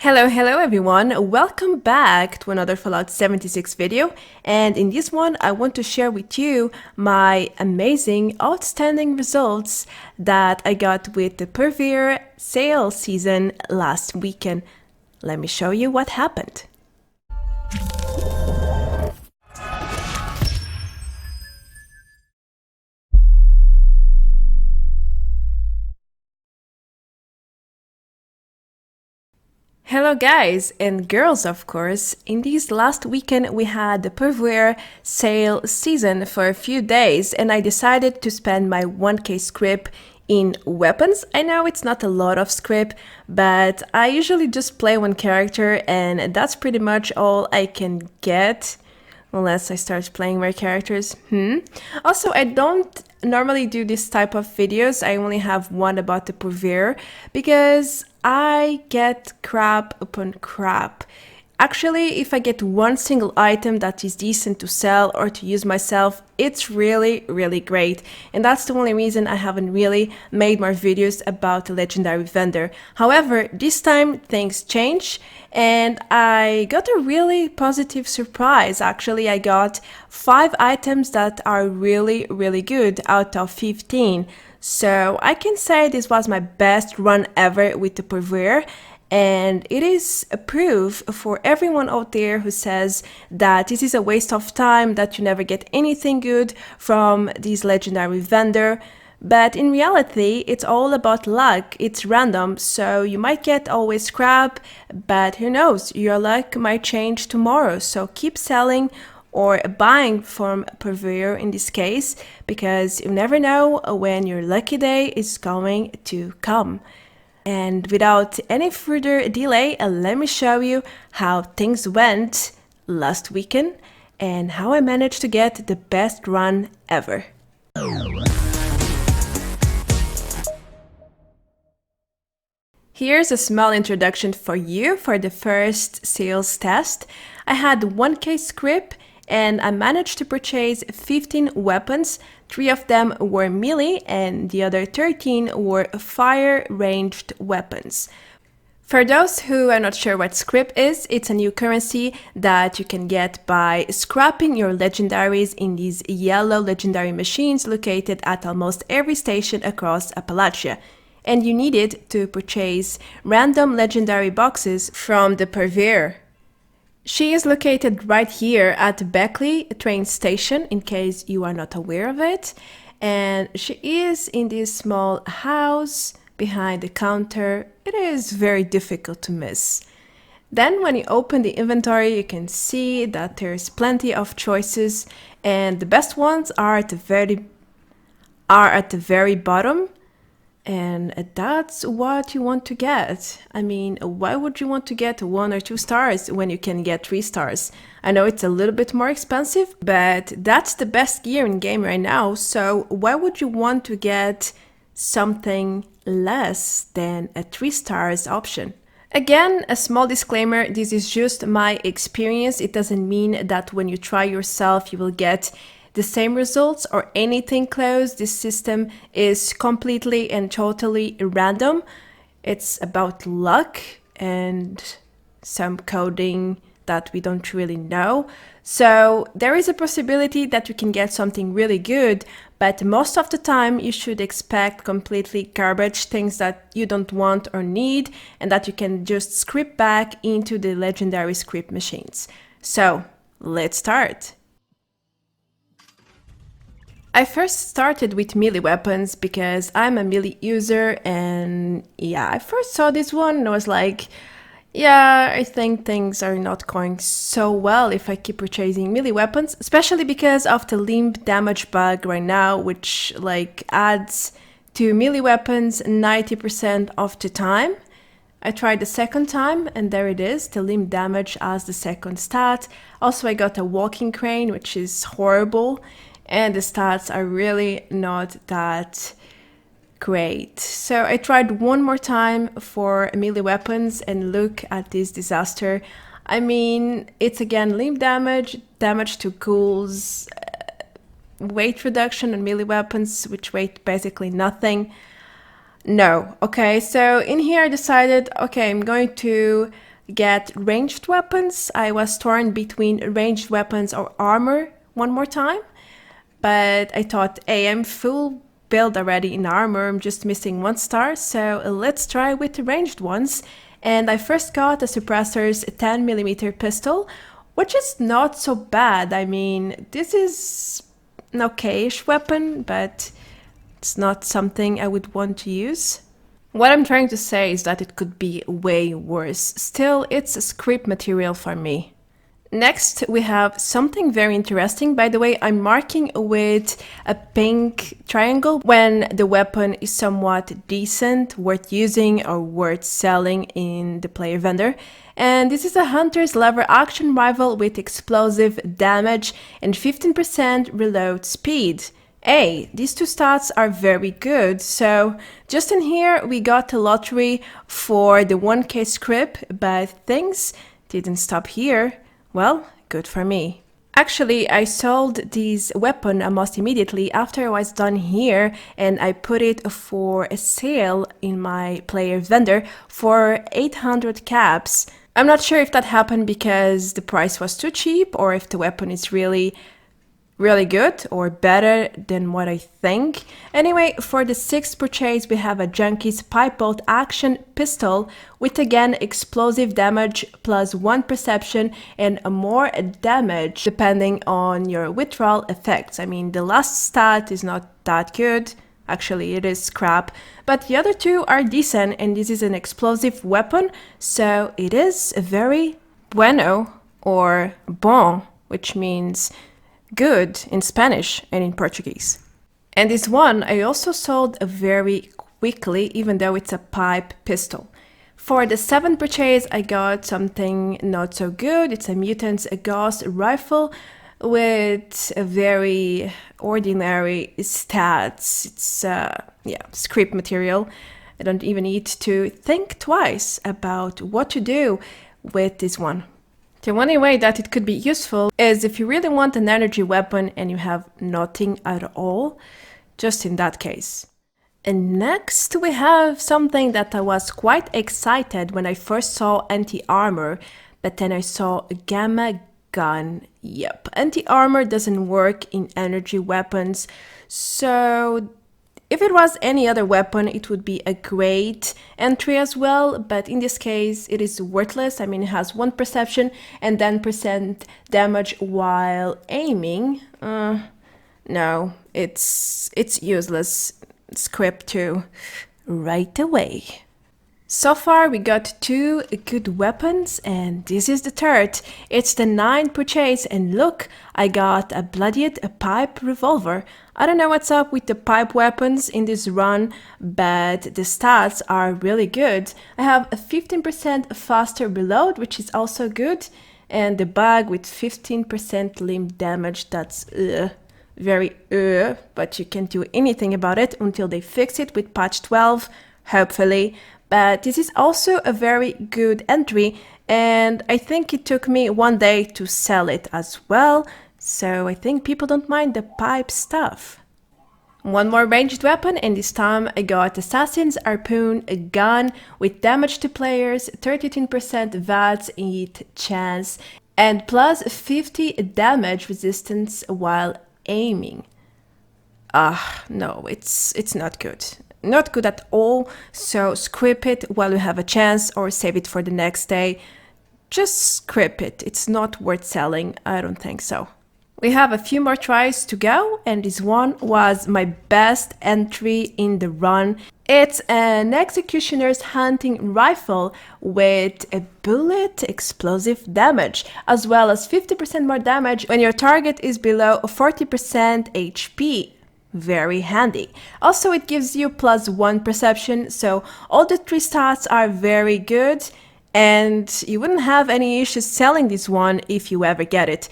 Hello everyone, welcome back to another Fallout 76 video, and in this one I want to share with you my amazing, outstanding results that I got with the Purveyor sale season last weekend. Let me show you what happened. Hello guys and girls, of course. In this last weekend we had the Purveyor sale season for a few days and I decided to spend my 1k scrip in weapons. I know it's not a lot of scrip, but I usually just play one character and that's pretty much all I can get unless I start playing more characters. Also, I don't normally do this type of videos. I only have one about the Purveyor because I get crap upon crap. Actually, if I get one single item that is decent to sell or to use myself, it's really great. And that's the only reason I haven't really made more videos about the legendary vendor. However, this time things change and I got a really positive surprise. Actually, I got 5 items that are really good out of 15. So I can say this was my best run ever with the Purveyor. And it is a proof for everyone out there who says that this is a waste of time, that you never get anything good from this legendary vendor. But in reality, it's all about luck. It's random, so you might get always crap, but who knows, your luck might change tomorrow. So keep selling or buying from Purveyor in this case, because you never know when your lucky day is going to come. And without any further delay, let me show you how things went last weekend and how I managed to get the best run ever. Here's a small introduction for you for the first sales test. I had 1k scrip and I managed to purchase 15 weapons. 3 of them were melee and the other 13 were fire-ranged weapons. For those who are not sure what Scrip is, it's a new currency that you can get by scrapping your legendaries in these yellow legendary machines located at almost every station across Appalachia. And you need it to purchase random legendary boxes from the Purveyor. She is located right here at Beckley train station, in case you are not aware of it. And she is in this small house behind the counter. It is very difficult to miss. Then when you open the inventory, you can see that there's plenty of choices and the best ones are at the very bottom. And that's what you want to get. I mean, why would you want to get 1 or 2 stars when you can get 3 stars? I know it's a little bit more expensive, but that's the best gear in game right now. So why would you want to get something less than a 3 stars option? Again, a small disclaimer, this is just my experience. It doesn't mean that when you try yourself, you will get the same results or anything close. This system is completely and totally random. It's about luck and some coding that we don't really know. So there is a possibility that you can get something really good, but most of the time you should expect completely garbage, things that you don't want or need, and that you can just script back into the legendary script machines. So let's start. I first started with melee weapons because I'm a melee user, and yeah, I first saw this one and I was like, yeah, I think things are not going so well if I keep purchasing melee weapons, especially because of the limb damage bug right now, which like adds to melee weapons 90% of the time. I tried the second time and there it is, the limb damage as the second stat. Also I got a walking crane, which is horrible. And the stats are really not that great. So I tried one more time for melee weapons and look at this disaster. I mean, it's again limb damage, damage to ghouls, weight reduction on melee weapons, which weigh basically nothing. No. Okay, so in here I decided, okay, I'm going to get ranged weapons. I was torn between ranged weapons or armor one more time, but I thought, hey, I'm full build already in armor, I'm just missing 1 star, so let's try with the ranged ones. And I first got a suppressor's 10mm pistol, which is not so bad. I mean, this is an okay-ish weapon, but it's not something I would want to use. What I'm trying to say is that it could be way worse. Still, it's a Scrip material for me. Next, we have something very interesting. By the way, I'm marking with a pink triangle when the weapon is somewhat decent, worth using or worth selling in the player vendor. And this is a Hunter's lever action rifle with explosive damage and 15% reload speed. Hey, these 2 stats are very good. So just in here, we got a lottery for the 1k Scrip, but things didn't stop here. Well, good for me. Actually, I sold this weapon almost immediately after I was done here, and I put it for a sale in my player vendor for 800 caps. I'm not sure if that happened because the price was too cheap or if the weapon is really good or better than what I think. Anyway, for the 6th purchase we have a Junkie's pipe bolt action pistol with again explosive damage plus 1 perception and more damage depending on your withdrawal effects. I mean, the last stat is not that good. Actually, it is crap, but the other 2 are decent, and this is an explosive weapon, so it is very bueno or bon, which means good in Spanish and in Portuguese. And this one I also sold very quickly, even though it's a pipe pistol. For the 7th purchase I got something not so good. It's a Mutant's Gauss rifle with a very ordinary stats. It's Scrip material. I don't even need to think twice about what to do with this one. The only way that it could be useful is if you really want an energy weapon and you have nothing at all, just in that case. And next we have something that I was quite excited when I first saw anti-armor, but then I saw a gamma gun. Yep, anti-armor doesn't work in energy weapons, so if it was any other weapon, it would be a great entry as well, but in this case, it is worthless. I mean, it has 1 perception and 10% damage while aiming. No, it's useless. Scrip to right away. So far, we got 2 good weapons, and this is the 3rd. It's the 9th purchase, and look, I got a bloodied pipe revolver. I don't know what's up with the pipe weapons in this run, but the stats are really good. I have a 15% faster reload, which is also good, and the bag with 15% limb damage. That's very but you can't do anything about it until they fix it with patch 12, hopefully. But this is also a very good entry, and I think it took me 1 day to sell it as well, so I think people don't mind the pipe stuff. One more ranged weapon, and this time I got Assassin's Harpoon, a gun with damage to players, 32% VATS hit chance, and plus 50 damage resistance while aiming. No, it's not good. Not good at all, so Scrip it while you have a chance or save it for the next day. Just Scrip it, it's not worth selling, I don't think so. We have a few more tries to go, and this one was my best entry in the run. It's an Executioner's hunting rifle with a bullet explosive damage, as well as 50% more damage when your target is below 40% HP. Very handy. Also, it gives you plus 1 perception, so all the 3 stats are very good, and you wouldn't have any issues selling this one if you ever get it.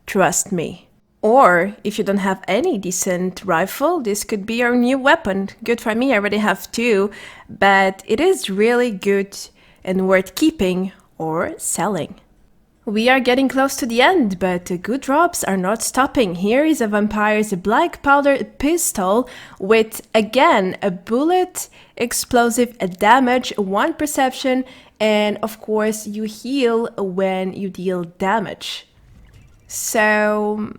Trust me. Or if you don't have any decent rifle, this could be your new weapon. Good for me, I already have 2, but it is really good and worth keeping or selling. We are getting close to the end, but the good drops are not stopping. Here is a Vampire's Black Powder pistol with, again, a bullet, explosive damage, 1 perception, and of course you heal when you deal damage. So,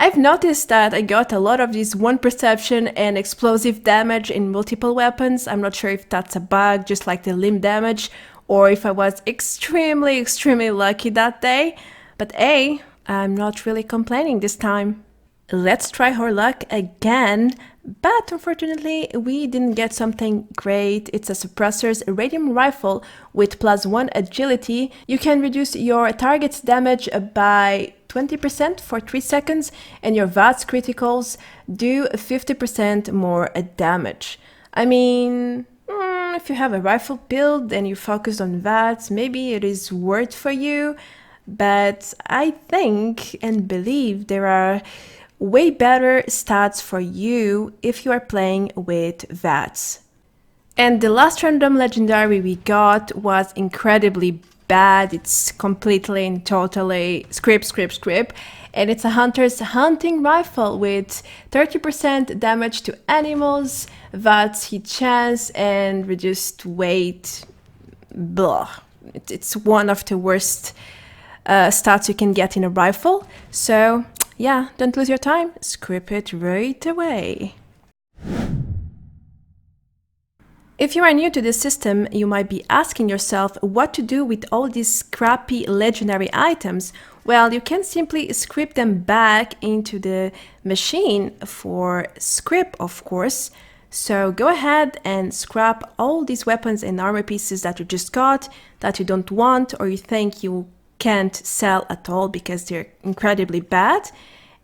I've noticed that I got a lot of this one perception and explosive damage in multiple weapons. I'm not sure if that's a bug, just like the limb damage, or if I was extremely lucky that day. But hey, I'm not really complaining this time. Let's try our luck again, but unfortunately we didn't get something great. It's a suppressor's radium rifle with +1 agility. You can reduce your target's damage by 20% for 3 seconds, and your VATS criticals do 50% more damage. I mean, if you have a rifle build and you focus on VATS, maybe it is worth for you, but I think and believe there are way better stats for you if you are playing with VATS. And the last random legendary we got was incredibly bad. It's completely and totally Scrip, and it's a hunter's hunting rifle with 30% damage to animals, VATS hit chance, and reduced weight. Blah. It's one of the worst stats you can get in a rifle. So yeah, don't lose your time, Scrip it right away. If you are new to this system, you might be asking yourself what to do with all these crappy legendary items. Well, you can simply script them back into the machine for Scrip, of course. So go ahead and scrap all these weapons and armor pieces that you just got, that you don't want or you think you can't sell at all because they're incredibly bad.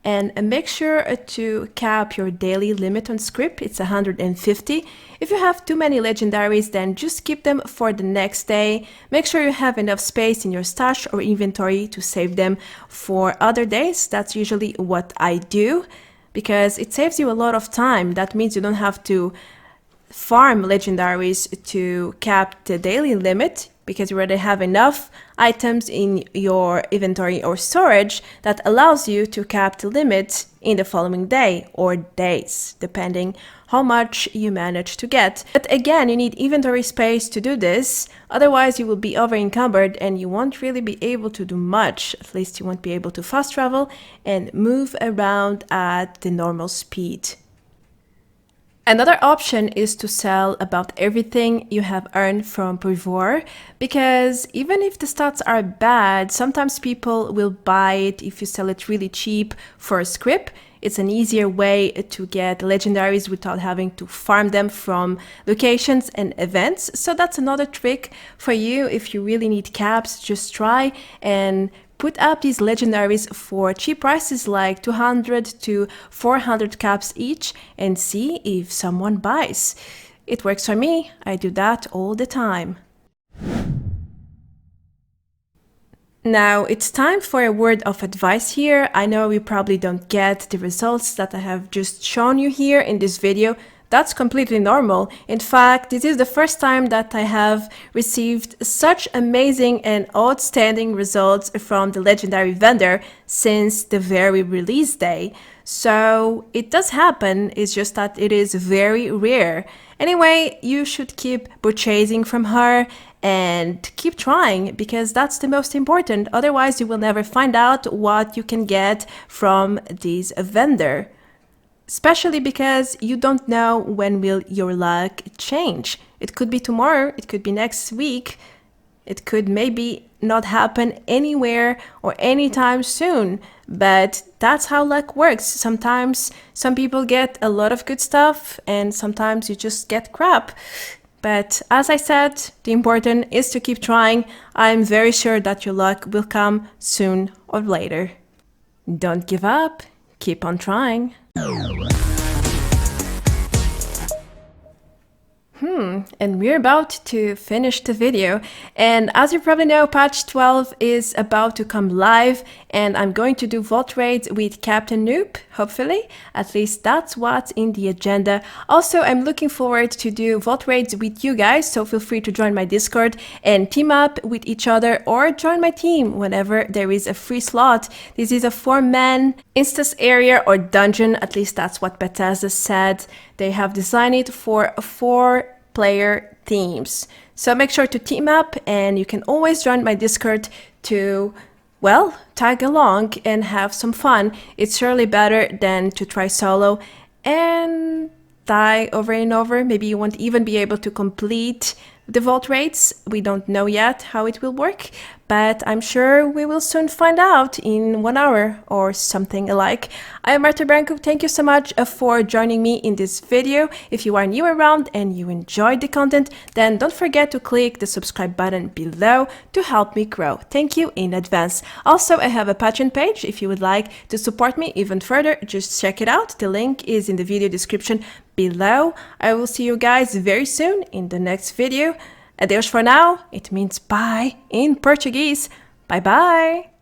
And make sure to cap your daily limit on Scrip. It's 150. If you have too many legendaries, then just keep them for the next day. Make sure you have enough space in your stash or inventory to save them for other days. That's usually what I do because it saves you a lot of time. That means you don't have to farm legendaries to cap the daily limit, because you already have enough items in your inventory or storage that allows you to cap the limit in the following day or days, depending how much you manage to get. But again, you need inventory space to do this, otherwise you will be over encumbered and you won't really be able to do much. At least you won't be able to fast travel and move around at the normal speed. Another option is to sell about everything you have earned from Purveyor, because even if the stats are bad, sometimes people will buy it if you sell it really cheap for a Scrip. It's an easier way to get legendaries without having to farm them from locations and events. So that's another trick for you. If you really need caps, just try and put up these legendaries for cheap prices like 200 to 400 caps each and see if someone buys. It works for me. I do that all the time. Now it's time for a word of advice here. I know you probably don't get the results that I have just shown you here in this video. That's completely normal. In fact, this is the first time that I have received such amazing and outstanding results from the legendary vendor since the very release day. So it does happen, it's just that it is very rare. Anyway, you should keep purchasing from her and keep trying, because that's the most important. Otherwise, you will never find out what you can get from this vendor. Especially because you don't know when will your luck change. It could be tomorrow, it could be next week, it could maybe not happen anywhere or anytime soon, but that's how luck works. Sometimes some people get a lot of good stuff and sometimes you just get crap. But as I said, the important is to keep trying. I'm very sure that your luck will come soon or later. Don't give up, keep on trying. And we're about to finish the video, and as you probably know, patch 12 is about to come live, and I'm going to do vault raids with Captain Noob, hopefully. At least that's what's in the agenda. Also, I'm looking forward to do vault raids with you guys, so feel free to join my Discord and team up with each other or join my team whenever there is a free slot. This is a 4-man instance area or dungeon, at least that's what Bethesda said. They have designed it for 4-player teams. So make sure to team up, and you can always join my Discord to, well, tag along and have some fun. It's surely better than to try solo and die over and over. Maybe you won't even be able to complete the vault raids. We don't know yet how it will work, but I'm sure we will soon find out in 1 hour or something alike. I am Marta Branco. Thank you so much for joining me in this video. If you are new around and you enjoyed the content, then don't forget to click the subscribe button below to help me grow. Thank you in advance. Also, I have a Patreon page. If you would like to support me even further, just check it out. The link is in the video description below. I will see you guys very soon in the next video. Adeus for now. It means bye in Portuguese. Bye bye.